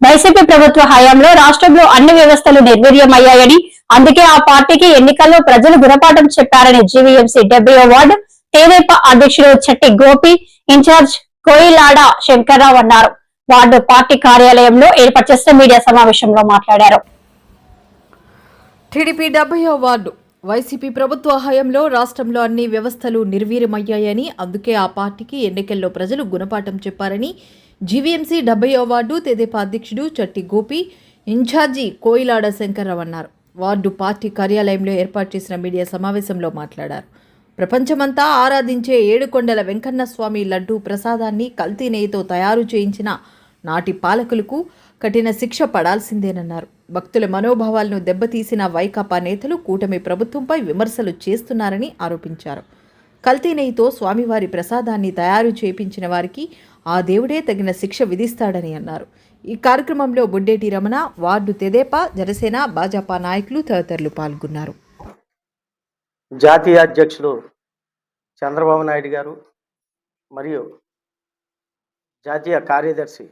YCP ప్రభుత్వ హయాంలో రాష్ట్రంలో అన్ని వ్యవస్థలు నిర్వీర్యమయ్యాయని, అందుకే ఆ పార్టీకి ఎన్నికల్లో ప్రజలు గుణపాఠం చెప్పారని జీవీఎంసీ 70వ వార్డు తెదేపా అధ్యక్షుడు చట్టి గోపి, ఇన్ఛార్జ్ కోయిలాడ శంకర్రావు అన్నారు. వార్డు పార్టీ కార్యాలయంలో ఏర్పాటు చేసిన మీడియా సమావేశంలో మాట్లాడారు. టీడీపీ 70వ వార్డు వైసీపీ ప్రభుత్వ హయాంలో రాష్ట్రంలో అన్ని వ్యవస్థలు నిర్వీర్యమయ్యాయని, అందుకే ఆ పార్టీకి ఎన్నికల్లో ప్రజలు గుణపాఠం చెప్పారని జీవీఎంసీ 70వ వార్డు తెదేపా అధ్యక్షుడు చట్టి గోపి, ఇన్ఛార్జి కోయిలాడ శంకర్రావు అన్నారు. వార్డు పార్టీ కార్యాలయంలో ఏర్పాటు చేసిన మీడియా సమావేశంలో మాట్లాడారు. ప్రపంచమంతా ఆరాధించే ఏడుకొండల వెంకన్న స్వామి లడ్డూ ప్రసాదాన్ని కల్తీ నెయ్యితో తయారు చేయించిన నాటి పాలకులకు కఠిన శిక్ష పడాల్సిందేనన్నారు. భక్తుల మనోభావాలను దెబ్బతీసిన వైకాపా నేతలు కూటమి ప్రభుత్వంపై విమర్శలు చేస్తున్నారని ఆరోపించారు. కల్తీ నెయ్యితో స్వామివారి ప్రసాదాన్ని తయారు చేయించిన వారికి ఆ దేవుడే తగిన శిక్ష విధిస్తాడని అన్నారు. ఈ కార్యక్రమంలో బుడ్డేటి రమణ, వార్డు తెదేపా, జనసేన, భాజపా నాయకులు తదితరులు పాల్గొన్నారు. జాతీయ అధ్యక్షులు చంద్రబాబు నాయుడు గారు మరియు జాతీయ కార్యదర్శి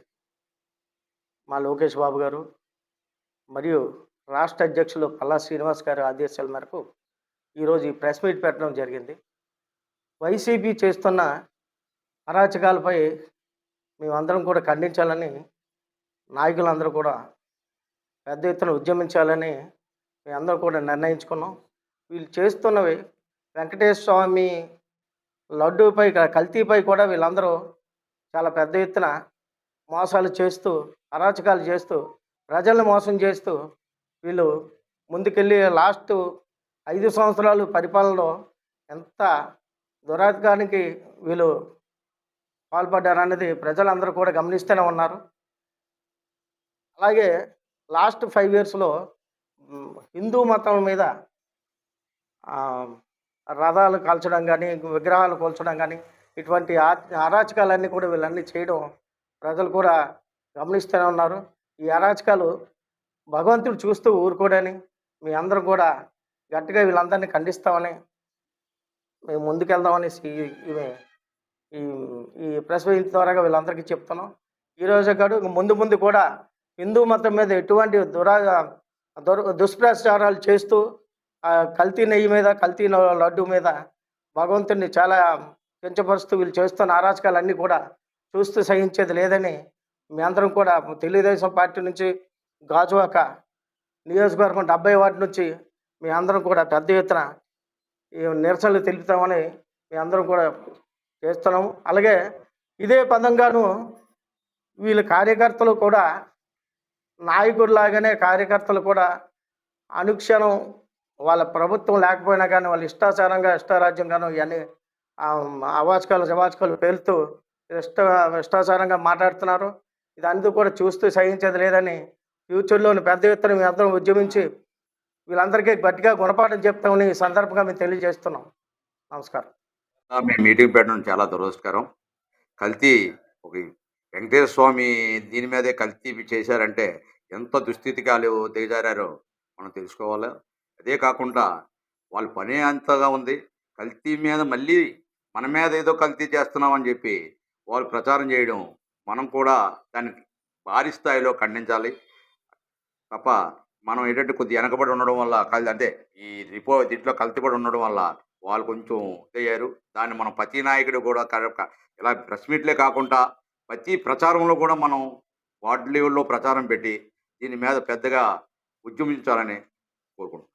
మా లోకేష్ బాబు గారు మరియు రాష్ట్ర అధ్యక్షులు పల్లా శ్రీనివాస్ గారి ఆదేశాల మేరకు ఈరోజు ఈ ప్రెస్ మీట్ పెట్టడం జరిగింది. వైసీపీ చేస్తున్న అరాచకాలపై మేమందరం కూడా ఖండించాలని, నాయకులందరూ కూడా పెద్ద ఎత్తున ఉద్యమించాలని మేమందరం కూడా నిర్ణయించుకున్నాం. వీళ్ళు చేస్తున్నవి వెంకటేశ్వర స్వామి లడ్డూపై కల్తీపై కూడా వీళ్ళందరూ చాలా పెద్ద ఎత్తున మోసాలు చేస్తూ, అరాచకాలు చేస్తూ, ప్రజలను మోసం చేస్తూ వీళ్ళు ముందుకెళ్ళి లాస్ట్ 5 సంవత్సరాలు పరిపాలనలో ఎంత దురాధికారానికి వీళ్ళు పాల్పడ్డారనేది ప్రజలందరూ కూడా గమనిస్తూనే ఉన్నారు. అలాగే లాస్ట్ 5 ఇయర్స్లో హిందూ మతం మీద రథాలు కాల్చడం కానీ, విగ్రహాలు కూల్చడం కానీ, ఇటువంటి అరాచకాలన్నీ కూడా వీళ్ళన్నీ చేయడం ప్రజలు కూడా గమనిస్తూనే ఉన్నారు. ఈ అరాచకాలు భగవంతుడు చూస్తూ ఊరుకోడని మీ అందరం కూడా గట్టిగా వీళ్ళందరినీ ఖండిస్తామని, మేము ముందుకెళ్దామనేసి ఈ ప్రెస్ మీట్ ద్వారా వీళ్ళందరికీ చెప్తున్నాం. ఈరోజు కాదు ముందు కూడా హిందూ మతం మీద ఎటువంటి దుష్ప్రచారాలు చేస్తూ కల్తీ నెయ్యి మీద, కల్తీ లడ్డు మీద భగవంతుడిని చాలా కించపరుస్తూ వీళ్ళు చేస్తున్న అరాచకాలన్నీ కూడా చూస్తూ సహించేది లేదని మీ అందరం కూడా తెలుగుదేశం పార్టీ నుంచి గాజువాక నియోజకవర్గం 70 వార్డు నుంచి మీ అందరం కూడా పెద్ద ఎత్తున ఈ నిరసనలు తెలుపుతామని మీ అందరం కూడా చేస్తున్నాము. అలాగే ఇదే పదంగాను వీళ్ళ కార్యకర్తలు కూడా నాయకుడిలాగానే కార్యకర్తలు కూడా అనుక్షణం వాళ్ళ ప్రభుత్వం లేకపోయినా కానీ వాళ్ళు ఇష్టారాజ్యంగాను ఇవన్నీ అవాచకాలు పేలుతూ ఇష్టాచారంగా మాట్లాడుతున్నారు. ఇది అందుకు కూడా చూస్తూ సహించేది లేదని ఫ్యూచర్లోని పెద్ద ఎత్తున మీ అందరం ఉద్యమించి వీళ్ళందరికీ గట్టిగా గుణపాఠం చెప్తామని ఈ సందర్భంగా మేము తెలియజేస్తున్నాం. నమస్కారం. మేము మీటింగ్ పెట్టడం చాలా దురదృష్టకరం. కల్తీ ఒక వెంకటేశ్వర స్వామి దీని మీదే కల్తీ చేశారంటే ఎంత దుస్థితికి వాళ్ళు దిగజారారో మనం తెలుసుకోవాలి. అదే కాకుండా వాళ్ళ పని అంతగా ఉంది. కల్తీ మీద మళ్ళీ మన మీద ఏదో కల్తీ చేస్తున్నామని చెప్పి వాళ్ళు ప్రచారం చేయడం మనం కూడా దాన్ని భారీ స్థాయిలో ఖండించాలి తప్ప, మనం ఏంటంటే కొద్ది వెనకబడి ఉండడం వల్ల అంటే ఈ దీంట్లో కల్తీపడి ఉండడం వల్ల వాళ్ళు కొంచెం అయ్యారు. దాన్ని మనం ప్రతి నాయకుడు కూడా ఇలా ప్రెస్ మీట్లే కాకుండా ప్రతి ప్రచారంలో కూడా మనం వార్డు లెవెల్లో ప్రచారం పెట్టి దీని మీద పెద్దగా ఉద్యమించాలని కోరుకుంటున్నాం.